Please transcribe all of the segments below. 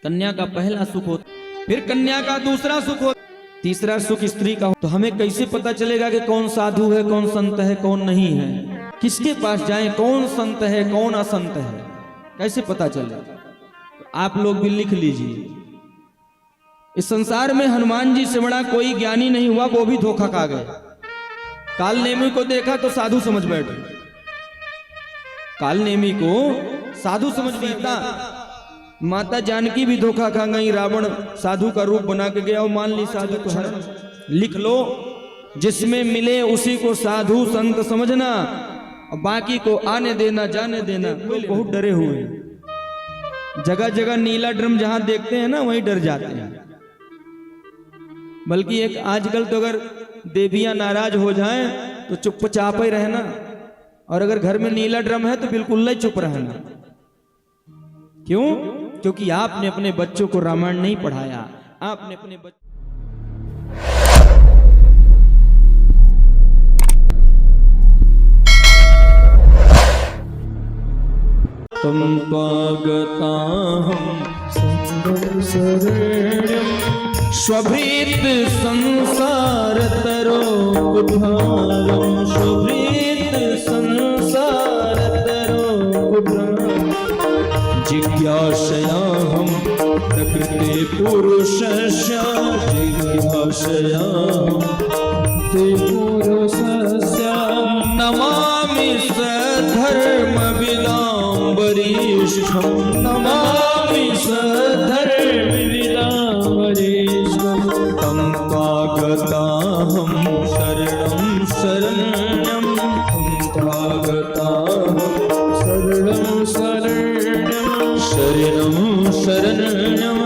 कन्या का पहला सुख होता, फिर कन्या का दूसरा सुख होता, तीसरा सुख स्त्री का हो। तो हमें कैसे पता चलेगा कि कौन साधु है, कौन संत है, कौन नहीं है? किसके पास जाएं, कौन संत है, कौन असंत है, कैसे पता चले? तो आप लोग भी लिख लीजिए। इस संसार में हनुमान जी से बड़ा कोई ज्ञानी नहीं हुआ, वो भी धोखा खा गए। काल नेमी को देखा तो साधु समझ बैठे, काल नेमी को साधु समझ बैठा। माता जानकी भी धोखा खा गई, रावण साधु का रूप बना के गया और मान ली साधु तो है। लिख लो, जिसमें मिले उसी को साधु संत समझना, और बाकी को आने देना जाने देना। लोग बहुत डरे हुए हैं, जगह जगह नीला ड्रम जहां देखते हैं ना वहीं डर जाते हैं। बल्कि एक आजकल तो अगर देवियां नाराज हो जाएं तो चुपचाप ही रहना, और अगर घर में नीला ड्रम है तो बिल्कुल ही चुप रहना। क्यों? क्योंकि आपने अपने बच्चों को रामायण नहीं पढ़ाया। आपने अपने तुम पागता हम स्वभृत संसार तरो कुठारम, स्वभृत संसार तरो कुठारम, जिज्ञासया हम प्रकृति पुरुषस्य, जिज्ञासया ते पुरुषस्य, नमामि सधर्म विदां वरिष्ठं, नमामि सधर्म विदां वरिष्ठं, तं कागता हम शरणं शरण्यं, तं कागता हम शरणं शरण्यं, शरणं शरण्यं,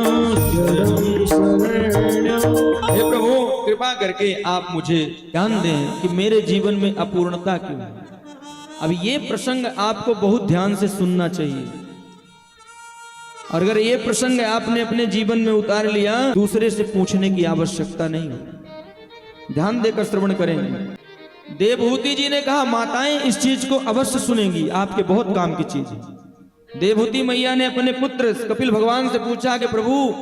शरणं शरण्यं। हे प्रभु, कृपा करके आप मुझे ज्ञान दें कि मेरे जीवन में अपूर्णता क्यों है। अब ये प्रसंग आपको बहुत ध्यान से सुनना चाहिए, और अगर ये प्रसंग आपने अपने जीवन में उतार लिया, दूसरे से पूछने की आवश्यकता नहीं है। ध्यान देकर श्रवण करेंगे। देवहूति जी ने कहा, माताएं इस चीज को अवश्य सुनेंगी, आपके बहुत काम की चीज है। देवहूति मैया ने अपने पुत्र कपिल भगवान से पूछा कि प्रभु,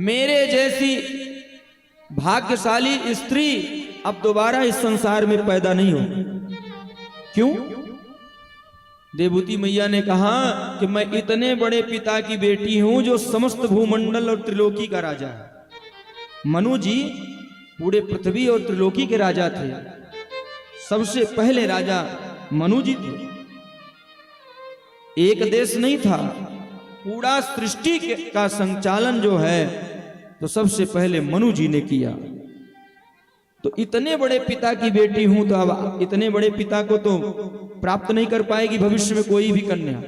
मेरे जैसी भाग्यशाली स्त्री अब दोबारा इस संसार में पैदा नहीं हो। क्यों? देवहूति मैया ने कहा कि मैं इतने बड़े पिता की बेटी हूं जो समस्त भूमंडल और त्रिलोकी का राजा है। मनु जी पूरे पृथ्वी और त्रिलोकी के राजा थे। सबसे पहले राजा मनु जी थे। एक देश नहीं था, पूरा सृष्टि का संचालन जो है तो सबसे पहले मनु जी ने किया। तो इतने बड़े पिता की बेटी हूं, तो अब इतने बड़े पिता को तो प्राप्त नहीं कर पाएगी भविष्य में कोई भी कन्या।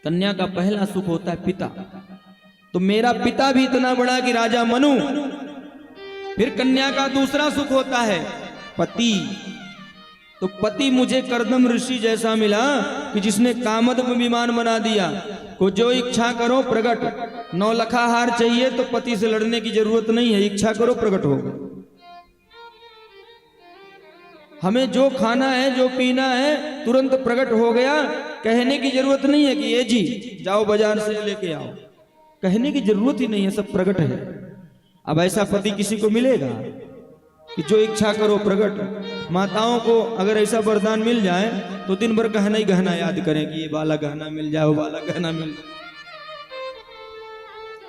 कन्या का पहला सुख होता है पिता। तो मेरा पिता भी इतना बड़ा कि राजा मनु। फिर कन्या का दूसरा सुख होता है पति। तो पति मुझे करदम ऋषि जैसा मिला कि जिसने कामदम विमान बना दिया। को जो इच्छा करो प्रकट। 9 लखा हार चाहिए तो पति से लड़ने की जरूरत नहीं है, इच्छा करो प्रकट होगा। हमें जो खाना है, जो पीना है, तुरंत प्रकट हो गया। कहने की जरूरत नहीं है कि ये जी जाओ बाजार से लेके आओ, कहने की जरूरत ही नहीं है, सब प्रकट है। अब ऐसा पति किसी को मिलेगा कि जो इच्छा करो प्रकट। माताओं को अगर ऐसा वरदान मिल जाए तो दिन भर गहना ही गहना याद करें कि ये वाला गहना मिल जाए, वो वाला गहना मिल जाए।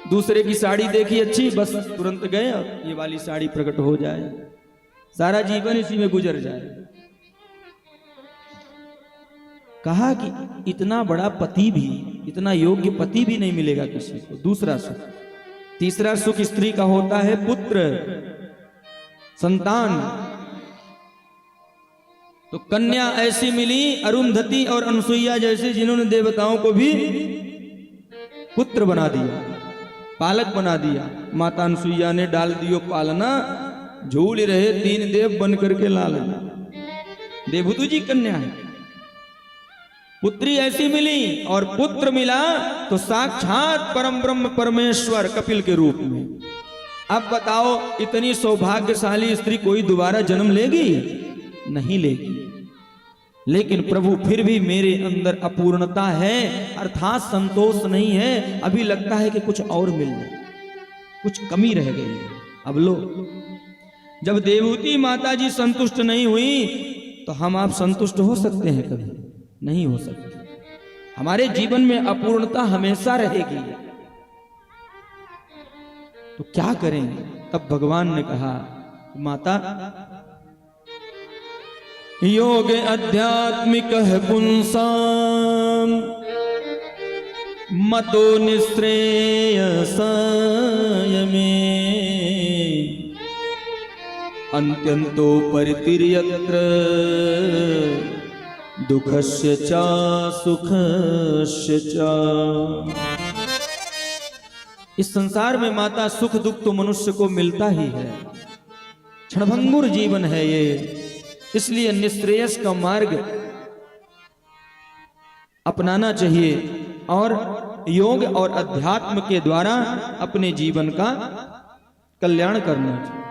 दूसरे की साड़ी देखी अच्छी, बस तुरंत गए और ये वाली साड़ी प्रकट हो जाए, सारा जीवन इसी में गुजर जाए। कहा कि इतना बड़ा पति भी, इतना योग्य पति भी नहीं मिलेगा किसी को। दूसरा सुख। तीसरा सुख स्त्री का होता है पुत्र, संतान। तो कन्या ऐसी मिली अरुंधति और अनसुईया जैसे, जिन्होंने देवताओं को भी पुत्र बना दिया, पालक बना दिया। माता अनसुईया ने डाल दियो पालना, झूल रहे 3 देव बन करके लालना। देवहूति जी कन्या है। पुत्री ऐसी मिली और पुत्र मिला तो साक्षात परम ब्रह्म परमेश्वर कपिल के रूप में। अब बताओ, इतनी सौभाग्यशाली स्त्री कोई दोबारा जन्म लेगी? नहीं लेगी। लेकिन प्रभु फिर भी मेरे अंदर अपूर्णता है, अर्थात संतोष नहीं है। अभी लगता है कि कुछ और मिल जाए, कुछ कमी रह गई है। अब लो, जब देवहूति माता जी संतुष्ट नहीं हुई तो हम आप संतुष्ट हो सकते हैं? कभी नहीं हो सकते। हमारे जीवन में अपूर्णता हमेशा रहेगी, तो क्या करेंगे? तब भगवान ने कहा, माता योग आध्यात्मिक पुंसाम मतो निश्रेयसाय में अन्त्यन्तो परितिर्यत्र दुःखस्य च सुखस्य च। इस संसार में माता सुख दुख तो मनुष्य को मिलता ही है, क्षणभंगुर जीवन है ये, इसलिए निश्रेयस का मार्ग अपनाना चाहिए और योग और अध्यात्म के द्वारा अपने जीवन का कल्याण करना चाहिए।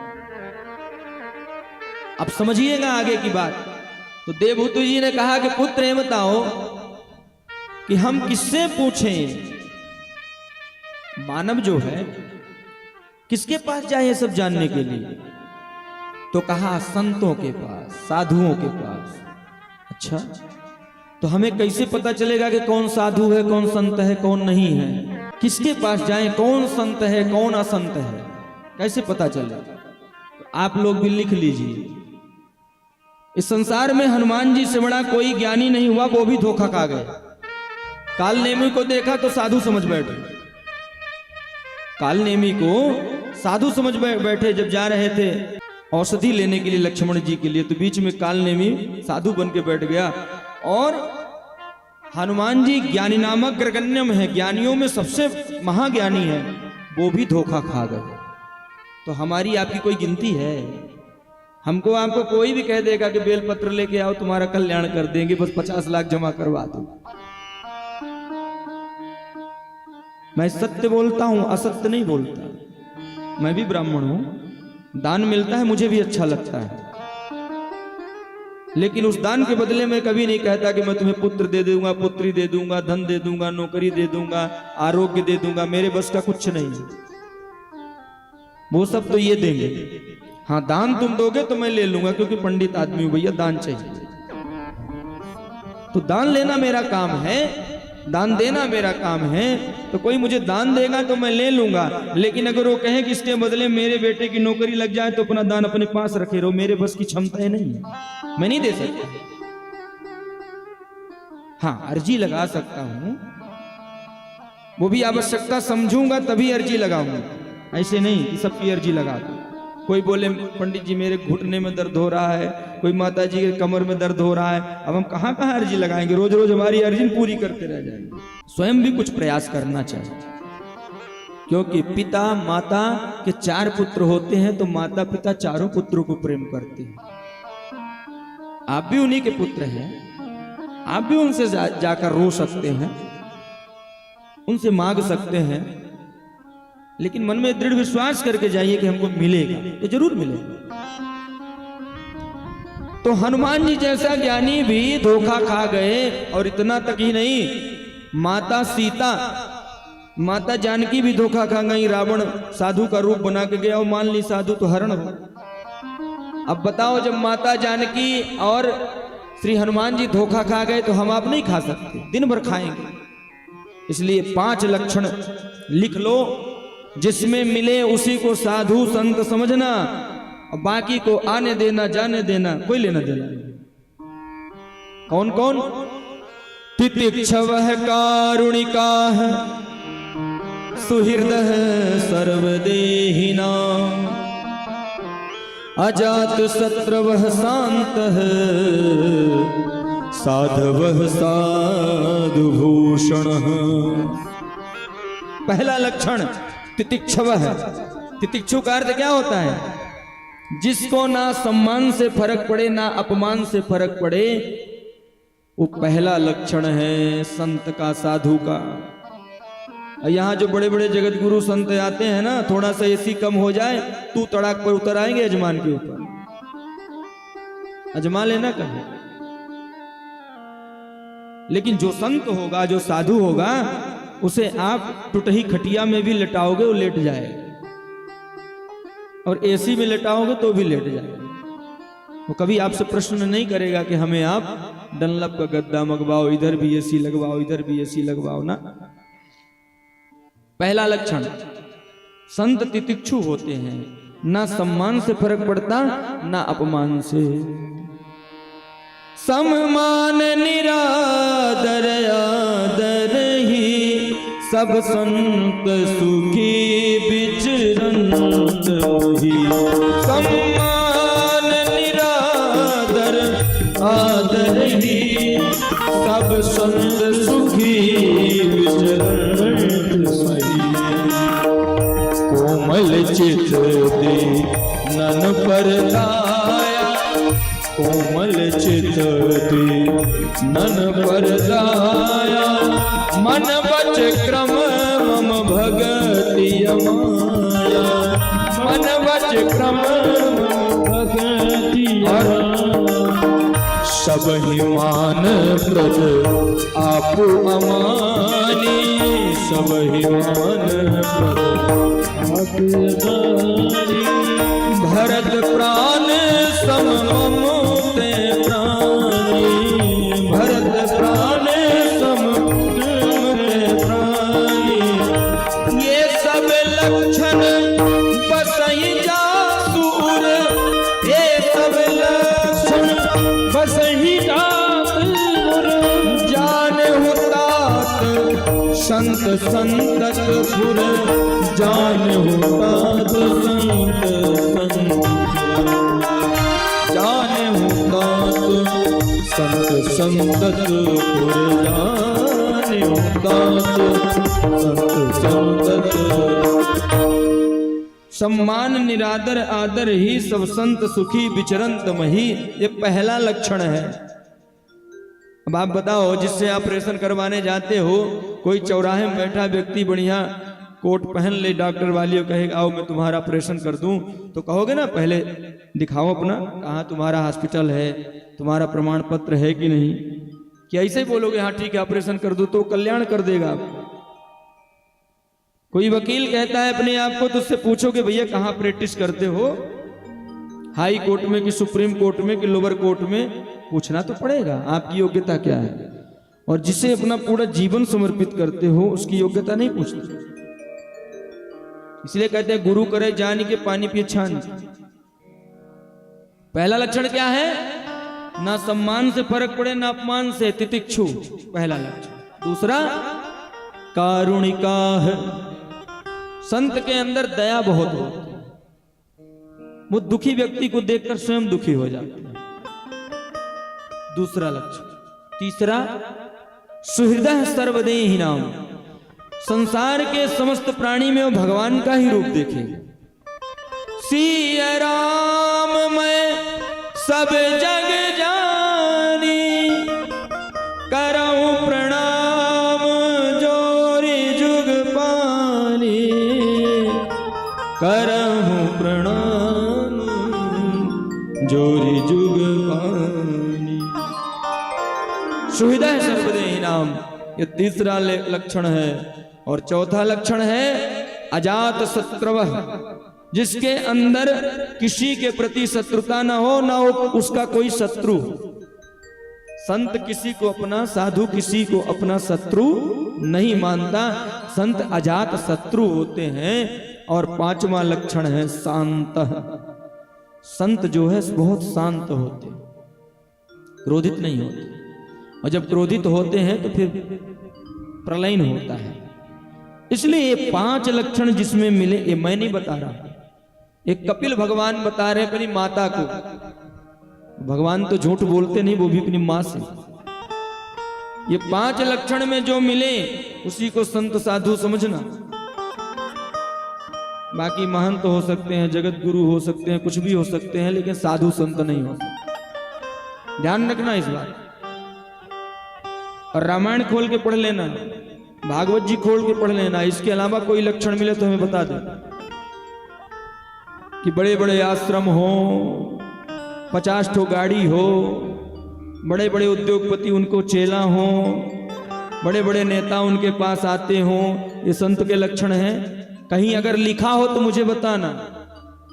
अब समझिएगा आगे की बात। तो देवहूति जी ने कहा कि पुत्र ये बताओ कि हम किससे पूछें? मानव जो है किसके पास जाए ये सब जानने के लिए? तो कहा संतों के पास, साधुओं के पास। अच्छा, तो हमें कैसे पता चलेगा कि कौन साधु है, कौन संत है, कौन नहीं है? किसके पास जाएं, कौन संत है, कौन असंत है, कैसे पता चलेगा? तो आप लोग भी लिख लीजिए। इस संसार में हनुमान जी से बड़ा कोई ज्ञानी नहीं हुआ, वो भी धोखा खा गए। काल नेमी को देखा तो साधु समझ बैठे, काल नेमी को साधु समझ बैठे। जब जा रहे थे औषधि लेने के लिए लक्ष्मण जी के लिए, तो बीच में काल नेमी साधु बन के बैठ गया। और हनुमान जी ज्ञानी नामक ग्रगण्यम है, ज्ञानियों में सबसे महाज्ञानी है, वो भी धोखा खा गए। तो हमारी आपकी कोई गिनती है? हमको आपको कोई भी कह देगा कि बेलपत्र लेके आओ तुम्हारा कल्याण कर देंगे, बस 50 लाख जमा करवा दो। मैं सत्य बोलता हूं, असत्य नहीं बोलता। मैं भी ब्राह्मण हूं, दान मिलता है मुझे भी अच्छा लगता है, लेकिन उस दान के बदले में कभी नहीं कहता कि मैं तुम्हें पुत्र दे दूंगा, पुत्री दे दूंगा, धन दे दूंगा, नौकरी दे दूंगा, आरोग्य दे दूंगा। मेरे बस का कुछ नहीं है, वो सब तो ये देंगे। हाँ, दान तुम दोगे तो मैं ले लूंगा, क्योंकि पंडित आदमी हूं भैया, दान चाहिए। तो दान लेना मेरा काम है, दान देना मेरा काम है। तो कोई मुझे दान देगा तो मैं ले लूंगा, लेकिन अगर वो कहे कि इसके बदले मेरे बेटे की नौकरी लग जाए तो अपना दान अपने पास रखे रहो, मेरे बस की क्षमता है नहीं, मैं नहीं दे सकता। हाँ, अर्जी लगा सकता हूं, वो भी आवश्यकता समझूंगा तभी अर्जी लगाऊंगा, ऐसे नहीं कि सबकी अर्जी लगा दूं। कोई बोले पंडित जी मेरे घुटने में दर्द हो रहा है, कोई माता जी के कमर में दर्द हो रहा है, अब हम कहाँ कहाँ अर्जी लगाएंगे? रोज रोज हमारी अर्जी पूरी करते रह जाएंगे। स्वयं भी कुछ प्रयास करना चाहिए, क्योंकि पिता माता के 4 पुत्र होते हैं, तो माता पिता चारों पुत्रों को प्रेम करते हैं। आप भी उन्हीं के पुत्र हैं, आप भी उनसे जाकर रो सकते हैं, उनसे मांग सकते हैं, लेकिन मन में दृढ़ विश्वास करके जाइए कि हमको मिलेगा, तो जरूर मिलेगा। तो हनुमान जी जैसा ज्ञानी भी धोखा खा गए। और इतना तक ही नहीं, माता सीता, माता जानकी भी धोखा खा गई। रावण साधु का रूप बना के गया और मान ली साधु तो हरण हो। अब बताओ, जब माता जानकी और श्री हनुमान जी धोखा खा गए तो हम आप नहीं खा सकते, दिन भर खाएंगे। इसलिए 5 लक्षण लिख लो, जिसमें मिले उसी को साधु संत समझना, और बाकी को आने देना जाने देना, कोई लेना देना नहीं। कौन कौन? तितिक्षवः कारुणिकाः सुहृदः सर्वदेहिनां अजात शत्रवः शान्तः साधवः साधुभूषणः। पहला लक्षण तितिक्षव है। तितिक्षु का अर्थ क्या होता है? जिसको ना सम्मान से फर्क पड़े ना अपमान से फर्क पड़े, वो पहला लक्षण है संत का, साधु का। यहाँ जो बड़े बड़े जगत गुरु संत आते हैं ना, थोड़ा सा एसी कम हो जाए तू तड़ाक पर उतर आएंगे अजमान के ऊपर। अजमा लेना कहे, लेकिन जो संत होगा, जो साधु होगा, उसे आप टूटही खटिया में भी लेटाओगे वो लेट जाएगा, और एसी में लेटाओगे तो भी लेट जाएगा। वो कभी आपसे प्रश्न नहीं करेगा कि हमें आप डनलप का गद्दा मंगवाओ, इधर भी एसी लगवाओ, इधर भी एसी लगवाओ ना। पहला लक्षण, संत तितिक्षु होते हैं, ना सम्मान से फर्क पड़ता ना अपमान से। सम्मान निरादर आदर ही, सब संत सुखी विचरंत ही। सम्मान निरादर आदर ही, सब संत सुखी विचरंत ही। कोमल चित दे नन पर दाया, कोमल चित दे नन पर दाया। मन बच क्रम मम भगति माया, मन बच क्रम भगति सब ही मान प्रज आप अमानी, सब ही मान प्रज भरत प्राण सम मम ते प्राणी, भरत प्राण सम ते प्राणी। ये सब लक्षण बसहि जासुर, ये सब लक्षण बसहि जासुर। जाने तात संत संतत पुर, जाने तात संत संत। जाने तात संत संतत पुर, जाने तात संत संतत। सम्मान निरादर आदर ही, सब संत सुखी विचरंत मही। ये पहला लक्षण है। अब आप बताओ, जिससे ऑपरेशन करवाने जाते हो, कोई चौराहे में बैठा व्यक्ति बढ़िया कोट पहन ले, डॉक्टर वाली कहेगा आओ मैं तुम्हारा ऑपरेशन कर दूं, तो कहोगे ना पहले दिखाओ अपना, कहाँ तुम्हारा हॉस्पिटल है, तुम्हारा प्रमाण पत्र है कि नहीं? क्या ऐसे ही बोलोगे हाँ ठीक है ऑपरेशन कर दूं तो कल्याण कर देगा आपको? कोई वकील कहता है अपने आप को, तो उससे पूछोगे भैया कहाँ प्रैक्टिस करते हो, हाई कोर्ट में कि सुप्रीम कोर्ट में कि लोअर कोर्ट में? पूछना तो पड़ेगा आपकी योग्यता क्या है। और जिसे अपना पूरा जीवन समर्पित करते हो उसकी योग्यता नहीं पूछते। इसलिए कहते हैं गुरु करे जान के पानी पिए छान। पहला लक्षण क्या है? ना सम्मान से फर्क पड़े ना अपमान से, तितिक्षु पहला लक्षण। दूसरा कारुणिका है, संत के अंदर दया बहुत होती है, वो दुखी व्यक्ति को देखकर स्वयं दुखी हो जाते हैं। दूसरा लक्षण। तीसरा सुहृदय सर्वदेहि नाम, संसार के समस्त प्राणी में वो भगवान का ही रूप देखेंगे। सिया राम मैं सब जग जानी, करऊं प्रणाम जोरी जुग पानी, करऊं प्रणाम जोरी जुग पानी। सुहृदय सर्वदेहि नाम, ये तीसरा लक्षण है। और चौथा लक्षण है अजात शत्रवः, जिसके अंदर किसी के प्रति शत्रुता ना हो, ना हो उसका कोई शत्रु। संत किसी को अपना, साधु किसी को अपना शत्रु नहीं मानता, संत अजात शत्रु होते हैं। और पांचवा लक्षण है शांत, संत जो है बहुत शांत होते, क्रोधित नहीं होते। और जब क्रोधित होते हैं तो फिर प्रलयन होता है। इसलिए ये 5 लक्षण जिसमें मिले, ये मैं नहीं बता रहा, एक कपिल भगवान बता रहे अपनी माता को। भगवान तो झूठ बोलते नहीं, वो भी अपनी मां से। ये 5 लक्षण में जो मिले उसी को संत साधु समझना। बाकी महंत तो हो सकते हैं, जगत गुरु हो सकते हैं, कुछ भी हो सकते हैं, लेकिन साधु संत नहीं हो सकते। ध्यान रखना इस बात। और रामायण खोल के पढ़ लेना, भागवत जी खोल के पढ़ लेना। इसके अलावा कोई लक्षण मिले तो हमें बता दे कि बड़े बड़े आश्रम हो, 50 ठो गाड़ी हो, बड़े बड़े उद्योगपति उनको चेला हों, बड़े बड़े नेता उनके पास आते हों, ये संत के लक्षण हैं? कहीं अगर लिखा हो तो मुझे बताना।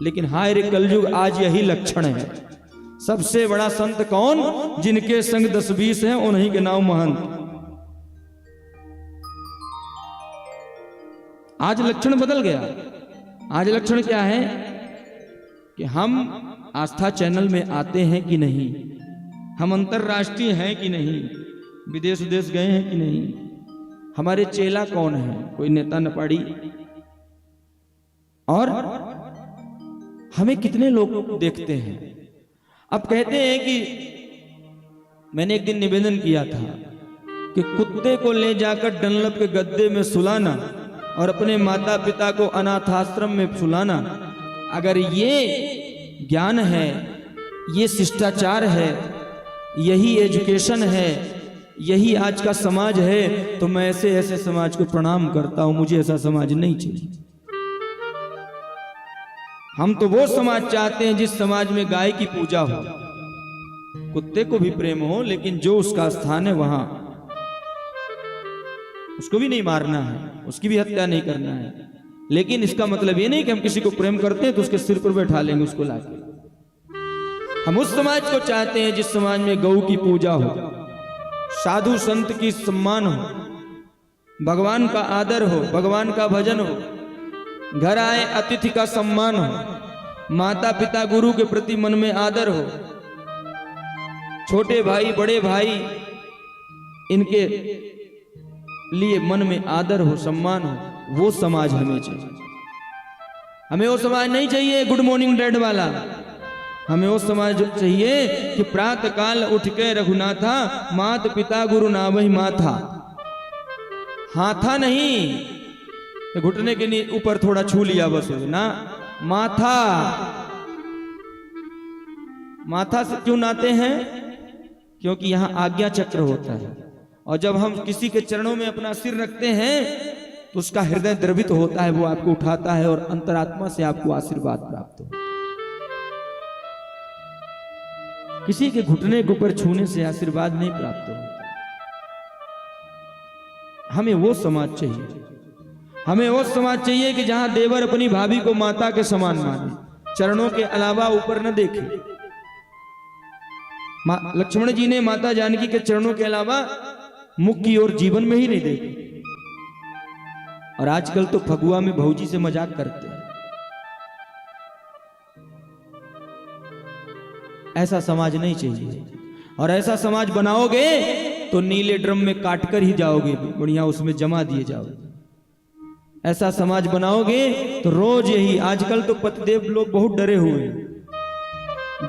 लेकिन हाय रे कलयुग, आज यही लक्षण है। सबसे बड़ा संत कौन? जिनके संग 10-20 हैं, उन्हीं के नाम महंत। आज लक्षण बदल गया। आज लक्षण क्या है कि हम आस्था चैनल में आते हैं कि नहीं, हम अंतरराष्ट्रीय हैं कि नहीं, विदेश विदेश गए हैं कि नहीं, हमारे चेला कौन है, कोई नेता न पड़ी, और हमें कितने लोग देखते हैं। अब कहते हैं कि मैंने एक दिन निवेदन किया था कि कुत्ते को ले जाकर डनलप के गद्दे में सुलाना और अपने माता पिता को अनाथाश्रम में सुलाना, अगर ये ज्ञान है, ये शिष्टाचार है, यही एजुकेशन है, यही आज का समाज है, तो मैं ऐसे ऐसे समाज को प्रणाम करता हूं। मुझे ऐसा समाज नहीं चाहिए। हम तो वो समाज चाहते हैं जिस समाज में गाय की पूजा हो, कुत्ते को भी प्रेम हो, लेकिन जो उसका स्थान है वहां उसको भी नहीं मारना है, उसकी भी हत्या नहीं करना है। लेकिन इसका मतलब ये नहीं कि हम किसी को प्रेम करते हैं तो उसके सिर पर बैठा लेंगे उसको लाके। हम उस समाज को चाहते हैं जिस समाज में गौ की पूजा हो, साधु संत की सम्मान हो, भगवान का आदर हो, भगवान का भजन हो, घर आए अतिथि का सम्मान हो, माता पिता गुरु के प्रति मन में आदर हो, छोटे भाई बड़े भाई इनके लिए मन में आदर हो, सम्मान हो। वो समाज हमें चाहिए। हमें वो समाज नहीं चाहिए गुड मॉर्निंग डैड वाला। हमें वो समाज चाहिए कि प्रातः काल उठ के रघुनाथा, मात पिता गुरु नावहि माथा। हाथा नहीं, घुटने के ऊपर थोड़ा छू लिया बस ना, माथा। माथा से क्यों नाते हैं? क्योंकि यहां आज्ञा चक्र होता है, और जब हम किसी के चरणों में अपना सिर रखते हैं तो उसका हृदय द्रवित होता है, वो आपको उठाता है और अंतरात्मा से आपको आशीर्वाद प्राप्त होता है। किसी के घुटने के ऊपर छूने से आशीर्वाद नहीं प्राप्त होता। हमें वो समाज चाहिए। हमें वो समाज चाहिए कि जहां देवर अपनी भाभी को माता के समान माने, चरणों के अलावा ऊपर न देखे। लक्ष्मण जी ने माता जानकी के चरणों के अलावा मुख की ओर जीवन में ही नहीं देखे। और आजकल तो फगुआ में भौजी से मजाक करते हैं। ऐसा समाज नहीं चाहिए। और ऐसा समाज बनाओगे तो नीले ड्रम में काटकर ही जाओगे, बढ़िया उसमें जमा दिए जाओगे। ऐसा समाज बनाओगे तो रोज यही, आजकल तो पतिदेव लोग बहुत डरे हुए हैं।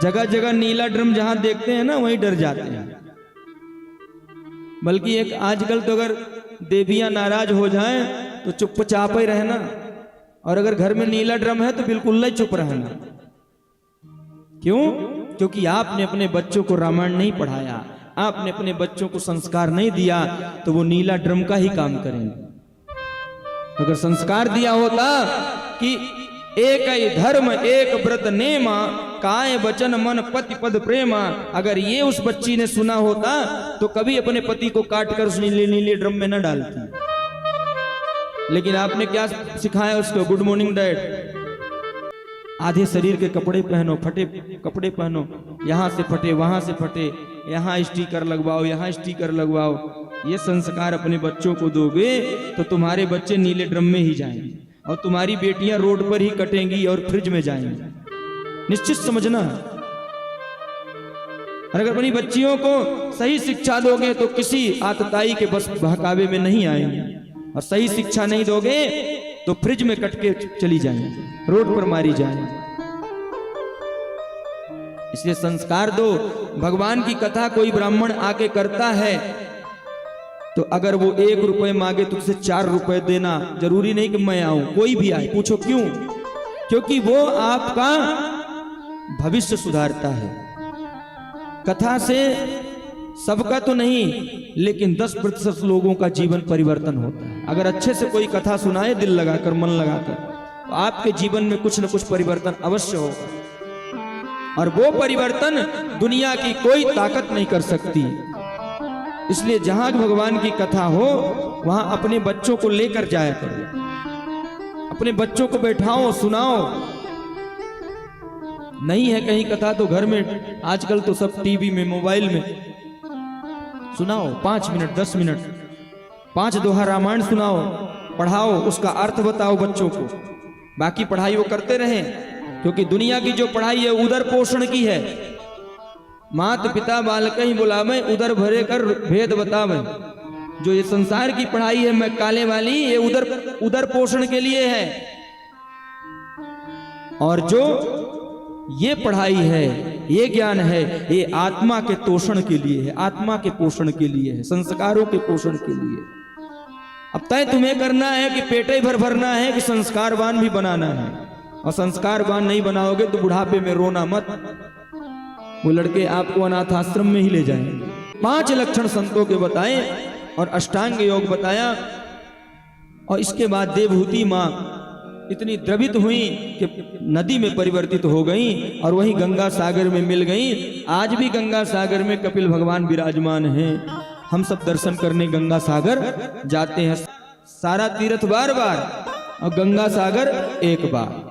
जगह जगह नीला ड्रम जहां देखते हैं ना, वहीं डर जाते हैं। बल्कि एक आजकल तो अगर देवियां नाराज हो जाएं तो चुपचाप ही रहना, और अगर घर में नीला ड्रम है तो बिल्कुल नहीं चुप रहना। क्यों? क्योंकि आपने अपने बच्चों को रामायण नहीं पढ़ाया, आपने अपने बच्चों को संस्कार नहीं दिया, तो वो नीला ड्रम का ही काम करेंगे। अगर संस्कार दिया होता कि एक ही धर्म एक व्रत नेमा, काय वचन मन पति पद प्रेमा, अगर ये उस बच्ची ने सुना होता तो कभी अपने पति को काटकर उस नीले ड्रम में न डालती। लेकिन आपने क्या सिखाया उसको? Good morning dad. आधे शरीर के कपड़े पहनो, फटे कपड़े पहनो, यहां से फटे वहां से फटे, यहां स्टिकर लगवाओ यहां स्टिकर लगवाओ। ये संस्कार अपने बच्चों को दोगे तो तुम्हारे बच्चे नीले ड्रम में ही जाएंगे, और तुम्हारी बेटियां रोड पर ही कटेंगी और फ्रिज में जाएंगी। निश्चित समझना। अगर अपनी बच्चियों को सही शिक्षा दोगे तो किसी आतताई के बस बहकावे में नहीं आएंगे, और सही शिक्षा नहीं दोगे तो फ्रिज में कट के चली जाएंगे, रोड पर मारी जाएंगे। इसलिए संस्कार दो। भगवान की कथा कोई ब्राह्मण आके करता है तो अगर वो 1 रुपए मांगे तो उसे 4 रुपए देना। जरूरी नहीं कि मैं आऊं, कोई भी आए। पूछो क्यों? क्योंकि वो आपका भविष्य सुधारता है। कथा से सबका तो नहीं, लेकिन 10% लोगों का जीवन परिवर्तन होता है। अगर अच्छे से कोई कथा सुनाए दिल लगाकर, मन लगाकर, तो आपके जीवन में कुछ न कुछ परिवर्तन अवश्य होगा। और वो परिवर्तन दुनिया की कोई ताकत नहीं कर सकती। इसलिए जहां भगवान की कथा हो वहां अपने बच्चों को लेकर जाया करो, अपने बच्चों को बैठाओ, सुनाओ। नहीं है कहीं कथा तो घर में, आजकल तो सब टीवी में, मोबाइल में सुनाओ। 5 मिनट 10 मिनट 5 दोहा रामायण सुनाओ, पढ़ाओ, उसका अर्थ बताओ बच्चों को। बाकी पढ़ाई वो करते रहें, क्योंकि दुनिया की जो पढ़ाई है उदर पोषण की है। मात पिता बालक ही बुलावे, उदर भरे कर भेद बतावे। जो ये संसार की पढ़ाई है मैं काले वाली, ये उदर पोषण के लिए है। और जो ये पढ़ाई है, ये ज्ञान है, ये आत्मा के तोषण के लिए है, आत्मा के पोषण के लिए है, संस्कारों के पोषण के लिए। अब तय तुम्हें करना है कि पेटे भर भरना है कि संस्कारवान भी बनाना है। और संस्कारवान नहीं बनाओगे तो बुढ़ापे में रोना मत, वो लड़के आपको अनाथ आश्रम में ही ले जाएंगे। 5 लक्षण संतों के बताए और अष्टांग योग बताया। और इसके बाद देवहूति मां इतनी द्रवित हुई कि नदी में परिवर्तित हो गई और वहीं गंगा सागर में मिल गई। आज भी गंगा सागर में कपिल भगवान विराजमान हैं। हम सब दर्शन करने गंगा सागर जाते हैं। सारा तीर्थ बार बार और गंगा सागर एक बार।